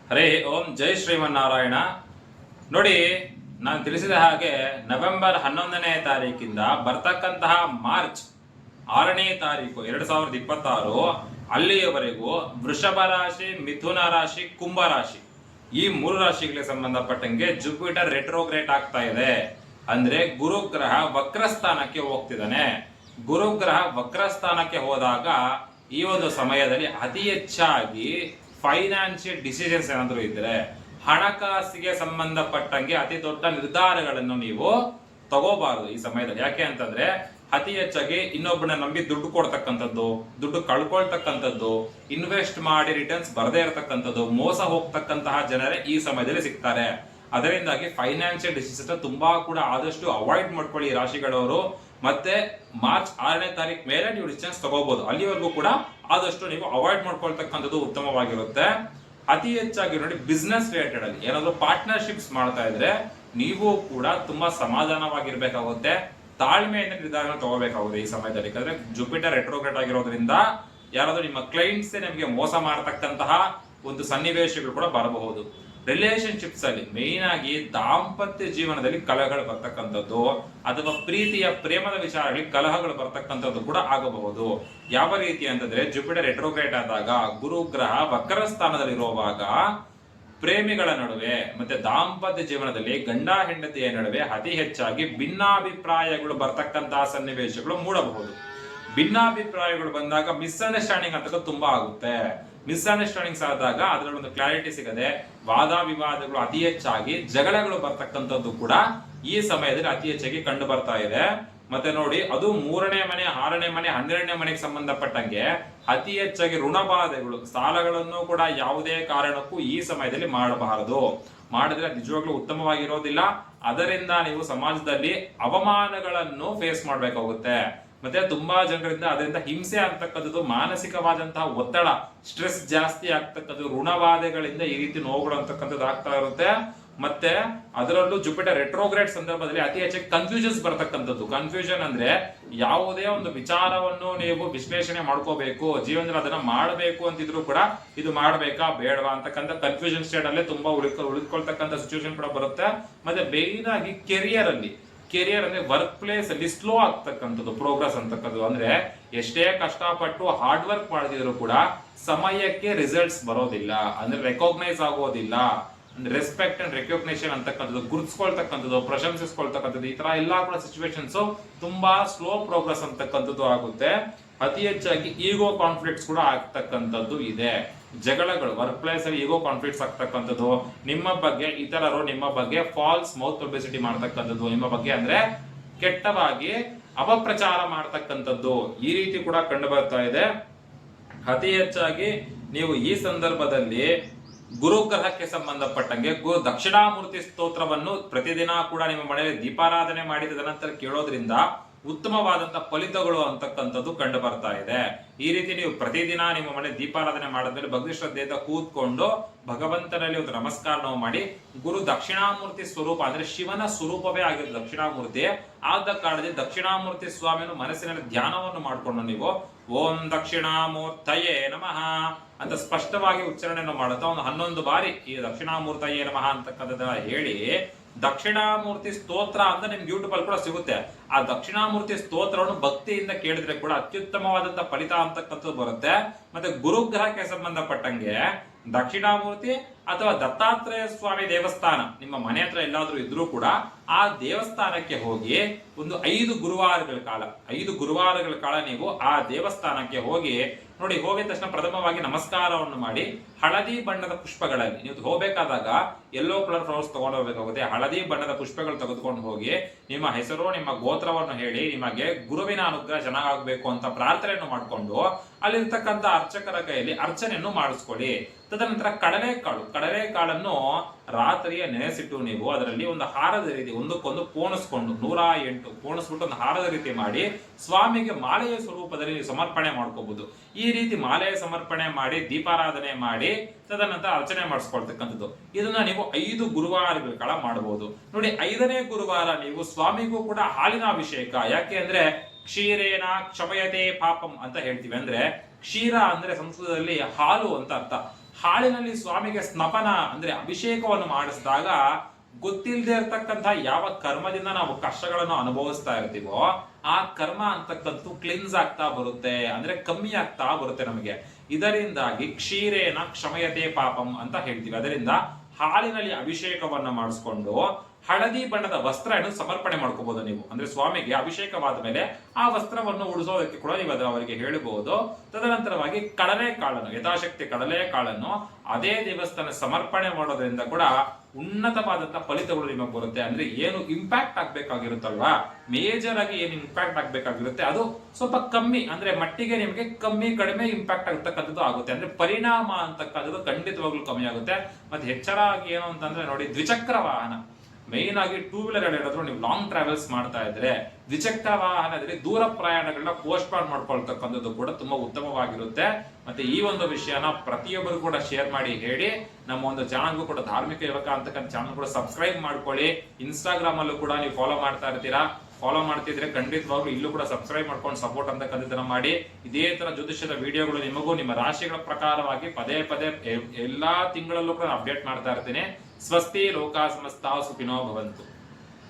ಹರೇ ಓಂ ಜೈ ಶ್ರೀಮನ್ನಾರಾಯಣ. ನೋಡಿ, ನಾನು ತಿಳಿಸಿದ ಹಾಗೆ ನವೆಂಬರ್ 11ನೇ ತಾರೀಕಿಂದ ಬರ್ತಕ್ಕಂತಹ ಮಾರ್ಚ್ 6ನೇ ತಾರೀಕು 2026 ಅಲ್ಲಿಯವರೆಗೂ ವೃಷಭ ರಾಶಿ, ಮಿಥುನ ರಾಶಿ, ಕುಂಭ ರಾಶಿ ಈ 3 ರಾಶಿಗಳಿಗೆ ಸಂಬಂಧಪಟ್ಟಂಗೆ ಜುಪಿಟರ್ ರೆಟ್ರೋಗ್ರೇಟ್ ಆಗ್ತಾ ಇದೆ. ಅಂದ್ರೆ ಗುರುಗ್ರಹ ವಕ್ರಸ್ಥಾನಕ್ಕೆ ಹೋಗ್ತಿದ್ದಾನೆ. ಗುರುಗ್ರಹ ವಕ್ರಸ್ಥಾನಕ್ಕೆ ಹೋದಾಗ ಈ ಒಂದು ಸಮಯದಲ್ಲಿ ಅತಿ ಹೆಚ್ಚಾಗಿ ಫೈನಾನ್ಷಿಯಲ್ ಡಿಸಿಷನ್ಸ್ ಏನಾದರೂ ಇದ್ರೆ, ಹಣಕಾಸಿಗೆ ಸಂಬಂಧಪಟ್ಟಂಗೆ ಅತಿ ದೊಡ್ಡ ನಿರ್ಧಾರಗಳನ್ನು ನೀವು ತಗೋಬಾರದು ಈ ಸಮಯದಲ್ಲಿ. ಯಾಕೆ ಅಂತಂದ್ರೆ ಅತಿ ಹೆಚ್ಚಾಗಿ ಇನ್ನೊಬ್ಬನ ನಂಬಿ ದುಡ್ಡು ಕೊಡ್ತಕ್ಕಂಥದ್ದು, ದುಡ್ಡು ಕಳ್ಕೊಳ್ತಕ್ಕಂಥದ್ದು, ಇನ್ವೆಸ್ಟ್ ಮಾಡಿ ರಿಟರ್ನ್ಸ್ ಬರದೇ ಇರತಕ್ಕಂಥದ್ದು, ಮೋಸ ಹೋಗ್ತಕ್ಕಂತಹ ಜನರೇ ಈ ಸಮಯದಲ್ಲಿ ಸಿಗ್ತಾರೆ. ಅದರಿಂದಾಗಿ ಫೈನಾನ್ಷಿಯಲ್ ಡಿಸಿಷನ್ ತುಂಬಾ ಕೂಡ ಆದಷ್ಟು ಅವಾಯ್ಡ್ ಮಾಡ್ಕೊಳ್ಳಿ ರಾಶಿಗಳವರು. ಮತ್ತೆ ಮಾರ್ಚ್ 6ನೇ ತಾರೀಕು ಮೇಲೆ ನೀವು ಡಿಸಿಷನ್ಸ್ ತಗೋಬಹುದು. ಅಲ್ಲಿವರೆಗೂ ಕೂಡ ಆದಷ್ಟು ನೀವು ಅವಾಯ್ಡ್ ಮಾಡ್ಕೊಳ್ತಕ್ಕಂಥದ್ದು ಉತ್ತಮವಾಗಿರುತ್ತೆ. ಅತಿ ಹೆಚ್ಚಾಗಿ ನೋಡಿ, ಬಿಸ್ನೆಸ್ ರಿಲೇಟೆಡ್ ಅಲ್ಲಿ ಏನಾದ್ರು ಪಾರ್ಟ್ನರ್ಶಿಪ್ಸ್ ಮಾಡ್ತಾ ಇದ್ರೆ ನೀವು ಕೂಡ ತುಂಬಾ ಸಮಾಧಾನವಾಗಿರ್ಬೇಕಾಗುತ್ತೆ, ತಾಳ್ಮೆಯಿಂದ ನಿರ್ಧಾರ ತಗೋಬೇಕಾಗುತ್ತೆ ಈ ಸಮಯದಲ್ಲಿ. ಯಾಕಂದ್ರೆ ಜುಪಿಟರ್ ರೆಟ್ರೋಗ್ರೇಟ್ ಆಗಿರೋದ್ರಿಂದ ಯಾರಾದ್ರೂ ನಿಮ್ಮ ಕ್ಲೈಂಟ್ಸ್ ನಿಮಗೆ ಮೋಸ ಮಾಡತಕ್ಕಂತಹ ಒಂದು ಸನ್ನಿವೇಶಗಳು ಕೂಡ ಬರಬಹುದು. ರಿಲೇಶನ್ಶಿಪ್ಸ್ ಅಲ್ಲಿ ಮೇನ್ ಆಗಿ ದಾಂಪತ್ಯ ಜೀವನದಲ್ಲಿ ಕಲಹಗಳು ಬರ್ತಕ್ಕಂಥದ್ದು, ಅಥವಾ ಪ್ರೀತಿಯ ಪ್ರೇಮದ ವಿಚಾರಗಳಲ್ಲಿ ಕಲಹಗಳು ಬರ್ತಕ್ಕಂಥದ್ದು ಕೂಡ ಆಗಬಹುದು. ಯಾವ ರೀತಿ ಅಂತಂದ್ರೆ, ಜುಪಿಟರ್ ರೆಟ್ರೋಗ್ರೇಟ್ ಆದಾಗ ಗುರುಗ್ರಹ ವಕ್ರ ಸ್ಥಾನದಲ್ಲಿರುವಾಗ ಪ್ರೇಮಿಗಳ ನಡುವೆ ಮತ್ತೆ ದಾಂಪತ್ಯ ಜೀವನದಲ್ಲಿ ಗಂಡ ಹೆಂಡತಿಯ ನಡುವೆ ಅತಿ ಹೆಚ್ಚಾಗಿ ಭಿನ್ನಾಭಿಪ್ರಾಯಗಳು ಬರ್ತಕ್ಕಂತಹ ಸನ್ನಿವೇಶಗಳು ಮೂಡಬಹುದು. ಭಿನ್ನಾಭಿಪ್ರಾಯಗಳು ಬಂದಾಗ ಮಿಸ್ಅಂಡರ್ಸ್ಟ್ಯಾಂಡಿಂಗ್ ಅಂತ ತುಂಬಾ ಆಗುತ್ತೆ. ಮಿಸ್ಅಂಡರ್ಸ್ಟ್ಯಾಂಡಿಂಗ್ಸ್ ಆದಾಗ ಅದರಲ್ಲಿ ಒಂದು ಕ್ಲಾರಿಟಿ ಸಿಗದೆ ವಾದ ವಿವಾದಗಳು ಅತಿ ಹೆಚ್ಚಾಗಿ ಜಗಳಗಳು ಬರ್ತಕ್ಕಂಥದ್ದು ಕೂಡ ಈ ಸಮಯದಲ್ಲಿ ಅತಿ ಹೆಚ್ಚಾಗಿ ಕಂಡು ಬರ್ತಾ ಇದೆ. ಮತ್ತೆ ನೋಡಿ, ಅದು 3ನೇ ಮನೆ, 6ನೇ ಮನೆ, 12ನೇ ಮನೆಗೆ ಸಂಬಂಧಪಟ್ಟಂಗೆ ಅತಿ ಹೆಚ್ಚಾಗಿ ಋಣಬಾಧೆಗಳು, ಸಾಲಗಳನ್ನು ಕೂಡ ಯಾವುದೇ ಕಾರಣಕ್ಕೂ ಈ ಸಮಯದಲ್ಲಿ ಮಾಡಬಾರದು. ಮಾಡಿದ್ರೆ ನಿಜವಾಗ್ಲೂ ಉತ್ತಮವಾಗಿರೋದಿಲ್ಲ. ಅದರಿಂದ ನೀವು ಸಮಾಜದಲ್ಲಿ ಅವಮಾನಗಳನ್ನು ಫೇಸ್ ಮಾಡ್ಬೇಕಾಗುತ್ತೆ. ಮತ್ತೆ ತುಂಬಾ ಜನರಿಂದ ಅದರಿಂದ ಹಿಂಸೆ ಆಗ್ತಕ್ಕಂಥದ್ದು, ಮಾನಸಿಕವಾದಂತಹ ಒತ್ತಡ, ಸ್ಟ್ರೆಸ್ ಜಾಸ್ತಿ ಆಗ್ತಕ್ಕಂಥದ್ದು, ಋಣಬಾಧೆಗಳಿಂದ ಈ ರೀತಿ ನೋವುಗಳು ಅಂತಕ್ಕಂಥದ್ದು ಆಗ್ತಾ ಇರುತ್ತೆ. ಮತ್ತೆ ಅದರಲ್ಲೂ ಜುಪಿಟರ್ ರೆಟ್ರೋಗ್ರೇಟ್ ಸಂದರ್ಭದಲ್ಲಿ ಅತಿ ಹೆಚ್ಚಾಗಿ ಕನ್ಫ್ಯೂಷನ್ಸ್ ಬರ್ತಕ್ಕಂಥದ್ದು. ಕನ್ಫ್ಯೂಷನ್ ಅಂದ್ರೆ ಯಾವುದೇ ಒಂದು ವಿಚಾರವನ್ನು ನೀವು ವಿಶ್ಲೇಷಣೆ ಮಾಡ್ಕೋಬೇಕು, ಜೀವನದಲ್ಲಿ ಅದನ್ನ ಮಾಡಬೇಕು ಅಂತಿದ್ರು ಕೂಡ ಇದು ಮಾಡ್ಬೇಕಾ ಬೇಡವಾ ಅಂತಕ್ಕಂಥ ಕನ್ಫ್ಯೂಷನ್ ಸ್ಟೇಟ್ ಅಲ್ಲೇ ತುಂಬಾ ಉಳಿದುಕೊಳ್ತಕ್ಕಂಥ ಸಿಚುವೇಶನ್ ಕೂಡ ಬರುತ್ತೆ. ಮತ್ತೆ ಬೇಗ ಆಗಿ ಕೆರಿಯರ್ ಅಂದ್ರೆ ವರ್ಕ್ ಪ್ಲೇಸ್ ಅಲ್ಲಿ ಸ್ಲೋ ಆಗ್ತಕ್ಕಂಥದ್ದು, ಪ್ರೋಗ್ರೆಸ್ ಅಂತಕ್ಕಂಥದ್ದು. ಅಂದ್ರೆ ಎಷ್ಟೇ ಕಷ್ಟಪಟ್ಟು ಹಾರ್ಡ್ ವರ್ಕ್ ಮಾಡಿದ್ರು ಕೂಡ ಸಮಯಕ್ಕೆ ರಿಸಲ್ಟ್ಸ್ ಬರೋದಿಲ್ಲ, ಅಂದ್ರೆ ರೆಕಾಗ್ನೈಸ್ ಆಗೋದಿಲ್ಲ. ರೆಸ್ಪೆಕ್ಟ್ ಅಂಡ್ ರೆಕಗ್ನೇಷನ್ ಅಂತಕ್ಕಂಥದ್ದು, ಗುರುತಿಸ್ಕೊಳ್ತಕ್ಕಂಥದ್ದು, ಪ್ರಶಂಸಿಸ್ಕೊಳ್ತಕ್ಕಂಥದ್ದು, ಈ ತರ ಎಲ್ಲಾ ಕೂಡ ಸಿಚುವೇಶನ್ಸ್ ತುಂಬಾ ಸ್ಲೋ ಪ್ರೋಗ್ರೆಸ್ ಅಂತಕ್ಕಂಥದ್ದು ಆಗುತ್ತೆ. ಅತಿ ಹೆಚ್ಚಾಗಿ ಈಗೋ ಕಾನ್ಫ್ಲಿಕ್ಟ್ಸ್ ಕೂಡ ಆಗ್ತಕ್ಕಂಥದ್ದು ಇದೆ. ಜಗಳಗಳು, ವರ್ಕ್ ಪ್ಲೇಸ್ ಅಲ್ಲಿ ಈಗೋ ಕಾನ್ಫ್ಲಿಕ್ಟ್ಸ್ ಆಗ್ತಕ್ಕಂಥದ್ದು, ನಿಮ್ಮ ಬಗ್ಗೆ ಇತರರು ನಿಮ್ಮ ಬಗ್ಗೆ ಫಾಲ್ಸ್ ಮೌತ್ ಪಬ್ಲಿಸಿಟಿ ಮಾಡ್ತಕ್ಕಂಥದ್ದು, ನಿಮ್ಮ ಬಗ್ಗೆ ಅಂದ್ರೆ ಕೆಟ್ಟವಾಗಿ ಅಪಪ್ರಚಾರ ಮಾಡ್ತಕ್ಕಂಥದ್ದು, ಈ ರೀತಿ ಕೂಡ ಕಂಡು ಬರ್ತಾ ಇದೆ. ಅತಿ ಹೆಚ್ಚಾಗಿ ನೀವು ಈ ಸಂದರ್ಭದಲ್ಲಿ ಗುರುಗ್ರಹಕ್ಕೆ ಸಂಬಂಧಪಟ್ಟಂಗೆ ದಕ್ಷಿಣಾಮೂರ್ತಿ ಸ್ತೋತ್ರವನ್ನು ಪ್ರತಿದಿನ ಕೂಡ ನಿಮ್ಮ ಮನೆಯಲ್ಲಿ ದೀಪಾರಾಧನೆ ಮಾಡಿದ ನಂತರ ಕೇಳೋದ್ರಿಂದ ಉತ್ತಮವಾದಂತಹ ಫಲಿತಗಳು ಅಂತಕ್ಕಂಥದ್ದು ಕಂಡು ಬರ್ತಾ ಇದೆ. ಈ ರೀತಿ ನೀವು ಪ್ರತಿದಿನ ನಿಮ್ಮ ಮನೆ ದೀಪಾರಾಧನೆ ಮಾಡಿದ್ಮೇಲೆ ಭಕ್ತಿ ಶ್ರದ್ಧೆಯಿಂದ ಕೂತ್ಕೊಂಡು ಭಗವಂತನಲ್ಲಿ ಒಂದು ನಮಸ್ಕಾರ ಮಾಡಿ, ಗುರು ದಕ್ಷಿಣಾಮೂರ್ತಿ ಸ್ವರೂಪ ಅಂದ್ರೆ ಶಿವನ ಸ್ವರೂಪವೇ ಆಗಿರುತ್ತೆ ದಕ್ಷಿಣಾಮೂರ್ತಿ. ಆದ ಕಾರಣದಿಂದ ದಕ್ಷಿಣಾಮೂರ್ತಿ ಸ್ವಾಮಿಯನ್ನು ಮನಸ್ಸಿನಲ್ಲಿ ಧ್ಯಾನವನ್ನು ಮಾಡಿಕೊಂಡು ನೀವು ಓಂ ದಕ್ಷಿಣಾಮೂರ್ತಯೇ ನಮಃ ಅಂತ ಸ್ಪಷ್ಟವಾಗಿ ಉಚ್ಚಾರಣೆಯನ್ನು ಮಾಡುತ್ತಾ ಒಂದು 11 ಬಾರಿ ಈ ದಕ್ಷಿಣಾಮೂರ್ತಯೇ ನಮಃ ಅಂತಕ್ಕಂಥದ್ದನ್ನ ಹೇಳಿ, ದಕ್ಷಿಣಾಮೂರ್ತಿ ಸ್ತೋತ್ರ ಅಂತ ನಿಮ್ಗೆ ಯೂಟ್ಯೂಬ್ ಅಲ್ಲಿ ಕೂಡ ಸಿಗುತ್ತೆ. ಆ ದಕ್ಷಿಣಾಮೂರ್ತಿ ಸ್ತೋತ್ರವನ್ನು ಭಕ್ತಿಯಿಂದ ಕೇಳಿದ್ರೆ ಕೂಡ ಅತ್ಯುತ್ತಮವಾದಂತಹ ಫಲಿತ ಅಂತಕ್ಕಂಥದ್ದು ಬರುತ್ತೆ. ಮತ್ತೆ ಗುರುಗ್ರಹಕ್ಕೆ ಸಂಬಂಧಪಟ್ಟಂಗೆ ದಕ್ಷಿಣಾಮೂರ್ತಿ ಅಥವಾ ದತ್ತಾತ್ರೇಯ ಸ್ವಾಮಿ ದೇವಸ್ಥಾನ ನಿಮ್ಮ ಮನೆ ಹತ್ರ ಎಲ್ಲಾದ್ರೂ ಇದ್ರೂ ಕೂಡ ಆ ದೇವಸ್ಥಾನಕ್ಕೆ ಹೋಗಿ ಒಂದು 5 ಗುರುವಾರಗಳ ಕಾಲ ನೀವು ಆ ದೇವಸ್ಥಾನಕ್ಕೆ ಹೋಗಿ ನೋಡಿ. ಹೋಗಿದ ತಕ್ಷಣ ಪ್ರಥಮವಾಗಿ ನಮಸ್ಕಾರವನ್ನು ಮಾಡಿ, ಹಳದಿ ಬಣ್ಣದ ಪುಷ್ಪಗಳಲ್ಲಿ ನೀವು ಹೋಗಬೇಕಾದಾಗ ಯೆಲ್ಲೋ ಕಲರ್ ಫ್ಲವರ್ಸ್ ತಗೊಂಡು ಹೋಗಬೇಕಾಗುತ್ತೆ. ಹಳದಿ ಬಣ್ಣದ ಪುಷ್ಪಗಳು ತೆಗೆದುಕೊಂಡು ಹೋಗಿ ನಿಮ್ಮ ಹೆಸರು, ನಿಮ್ಮ ಗೋತ್ರವನ್ನು ಹೇಳಿ, ನಿಮಗೆ ಗುರುವಿನ ಅನುಗ್ರಹ ಚೆನ್ನಾಗಬೇಕು ಅಂತ ಪ್ರಾರ್ಥನೆಯನ್ನು ಮಾಡಿಕೊಂಡು ಅಲ್ಲಿರ್ತಕ್ಕಂಥ ಅರ್ಚಕರ ಕೈಯಲ್ಲಿ ಅರ್ಚನೆಯನ್ನು ಮಾಡಿಸ್ಕೊಳ್ಳಿ. ತದನಂತರ ಕಡಲೆಕಾಳನ್ನು ರಾತ್ರಿಯ ನೆನೆಸಿಟ್ಟು ನೀವು ಅದರಲ್ಲಿ ಒಂದು ಹಾರದ ರೀತಿ ಒಂದಕ್ಕೊಂದು ಪೋಣಿಸ್ಕೊಂಡು 108 ಪೋಣಿಸ್ಬಿಟ್ಟು ಒಂದು ಹಾರದ ರೀತಿ ಮಾಡಿ ಸ್ವಾಮಿಗೆ ಮಾಲೆಯ ಸ್ವರೂಪದಲ್ಲಿ ಸಮರ್ಪಣೆ ಮಾಡ್ಕೋಬಹುದು. ಈ ರೀತಿ ಮಾಲೆಯ ಸಮರ್ಪಣೆ ಮಾಡಿ ದೀಪಾರಾಧನೆ ಮಾಡಿ ತದನಂತರ ಅರ್ಚನೆ ಮಾಡಿಸ್ಕೊಳ್ತಕ್ಕಂಥದ್ದು. ಇದನ್ನ ನೀವು 5 ಗುರುವಾರಗಳ ಕಾಲ ಮಾಡಬಹುದು. ನೋಡಿ, 5ನೇ ಗುರುವಾರ ನೀವು ಸ್ವಾಮಿಗೂ ಕೂಡ ಹಾಲಿನ ಅಭಿಷೇಕ. ಯಾಕೆ ಅಂದ್ರೆ ಕ್ಷೀರೇನ ಕ್ಷಮಯತೆ ಪಾಪಂ ಅಂತ ಹೇಳ್ತೀವಿ. ಅಂದ್ರೆ ಕ್ಷೀರ ಅಂದ್ರೆ ಸಂಸ್ಕೃತದಲ್ಲಿ ಹಾಲು ಅಂತ ಅರ್ಥ. ಹಾಳಿನಲ್ಲಿ ಸ್ವಾಮಿಗೆ ಸ್ನಪನ ಅಂದ್ರೆ ಅಭಿಷೇಕವನ್ನು ಮಾಡಿಸಿದಾಗ ಗೊತ್ತಿಲ್ಲದೆ ಇರತಕ್ಕಂಥ ಯಾವ ಕರ್ಮದಿಂದ ನಾವು ಕಷ್ಟಗಳನ್ನು ಅನುಭವಿಸ್ತಾ ಇರ್ತೀವೋ ಆ ಕರ್ಮ ಅಂತಕ್ಕಂಥ ಕ್ಲಿನ್ಸ್ ಆಗ್ತಾ ಬರುತ್ತೆ, ಅಂದ್ರೆ ಕಮ್ಮಿ ಆಗ್ತಾ ಬರುತ್ತೆ ನಮಗೆ. ಇದರಿಂದಾಗಿ ಕ್ಷೀರೇನ ಕ್ಷಮಯತೆ ಪಾಪಂ ಅಂತ ಹೇಳ್ತೀವಿ. ಅದರಿಂದ ಹಾಲಿನಲ್ಲಿ ಅಭಿಷೇಕವನ್ನ ಮಾಡಿಸ್ಕೊಂಡು ಹಳದಿ ಬಣ್ಣದ ವಸ್ತ್ರವನ್ನು ಸಮರ್ಪಣೆ ಮಾಡ್ಕೋಬಹುದು ನೀವು. ಅಂದ್ರೆ ಸ್ವಾಮಿಗೆ ಅಭಿಷೇಕವಾದ ಮೇಲೆ ಆ ವಸ್ತ್ರವನ್ನು ಉಡಿಸೋದಕ್ಕೆ ಕೂಡ ನೀವು ಅವರಿಗೆ ಹೇಳಬಹುದು. ತದನಂತರವಾಗಿ ಕಡಲೆಕಾಳನ್ನು, ಯಥಾಶಕ್ತಿ ಕಡಲೆಕಾಳನ್ನು ಅದೇ ದೇವಸ್ಥಾನ ಸಮರ್ಪಣೆ ಮಾಡೋದ್ರಿಂದ ಕೂಡ ಉನ್ನತವಾದಂತಹ ಫಲಿತಗಳು ನಿಮಗೆ ಬರುತ್ತೆ. ಅಂದ್ರೆ ಏನು ಇಂಪ್ಯಾಕ್ಟ್ ಆಗ್ಬೇಕಾಗಿರುತ್ತಲ್ವಾ, ಮೇಜರ್ ಆಗಿ ಏನು ಇಂಪ್ಯಾಕ್ಟ್ ಆಗ್ಬೇಕಾಗಿರುತ್ತೆ ಅದು ಸ್ವಲ್ಪ ಕಮ್ಮಿ, ಅಂದ್ರೆ ಮಟ್ಟಿಗೆ ನಿಮಗೆ ಕಡಿಮೆ ಇಂಪ್ಯಾಕ್ಟ್ ಆಗತಕ್ಕಂಥದ್ದು ಆಗುತ್ತೆ. ಅಂದ್ರೆ ಪರಿಣಾಮ ಅಂತಕ್ಕಂಥದ್ದು ಖಂಡಿತವಾಗ್ಲೂ ಕಮ್ಮಿ ಆಗುತ್ತೆ. ಮತ್ತೆ ಎಚ್ಚರ ಆಗಿ ಏನು ಅಂತಂದ್ರೆ ನೋಡಿ, ದ್ವಿಚಕ್ರ ವಾಹನ ಮೈನ್ ಆಗಿ ಟೂ ವೀಲರ್ ಹೇಳಿದ್ರು ನೀವು ಲಾಂಗ್ ಟ್ರಾವೆಲ್ಸ್ ಮಾಡ್ತಾ ಇದ್ರೆ ದ್ವಿಚಕ್ರ ವಾಹನದಲ್ಲಿ ದೂರ ಪ್ರಯಾಣಗಳನ್ನ ಪೋಸ್ಟ್ ಪಾನ್ ಮಾಡ್ಕೊಳ್ತಕ್ಕಂಥದ್ದು ಕೂಡ ತುಂಬಾ ಉತ್ತಮವಾಗಿರುತ್ತೆ. ಮತ್ತೆ ಈ ಒಂದು ವಿಷಯನ ಪ್ರತಿಯೊಬ್ಬರು ಕೂಡ ಶೇರ್ ಮಾಡಿ ಹೇಳಿ. ನಮ್ಮ ಒಂದು ಚಾನಲ್ಗೂ ಕೂಡ ಧಾರ್ಮಿಕ ಯುವಕ ಅಂತಕ್ಕಂಥ ಚಾನಲ್ ಕೂಡ ಸಬ್ಸ್ಕ್ರೈಬ್ ಮಾಡ್ಕೊಳ್ಳಿ. ಇನ್ಸ್ಟಾಗ್ರಾಮ್ ಅಲ್ಲೂ ಕೂಡ ನೀವು ಫಾಲೋ ಮಾಡ್ತಾ ಇರ್ತೀರಾ, ಫಾಲೋ ಮಾಡ್ತಿದ್ರೆ ಖಂಡಿತವಾಗ್ಲೂ ಇಲ್ಲೂ ಕೂಡ ಸಬ್ಸ್ಕ್ರೈಬ್ ಮಾಡ್ಕೊಂಡು ಸಪೋರ್ಟ್ ಅಂತಕ್ಕಂಥದ್ದನ್ನ ಮಾಡಿ. ಇದೇ ತರ ಜ್ಯೋತಿಷ್ಯದ ವಿಡಿಯೋಗಳು ನಿಮಗೂ ನಿಮ್ಮ ರಾಶಿಗಳ ಪ್ರಕಾರವಾಗಿ ಪದೇ ಎಲ್ಲಾ ತಿಂಗಳಲ್ಲೂ ಕೂಡ ಅಪ್ಡೇಟ್ ಮಾಡ್ತಾ ಇರ್ತೀನಿ. ಸ್ವಸ್ತಿ ಲೋಕ ಸಮಸ್ತ ಸುಖಿನೋ ಭವಂತು.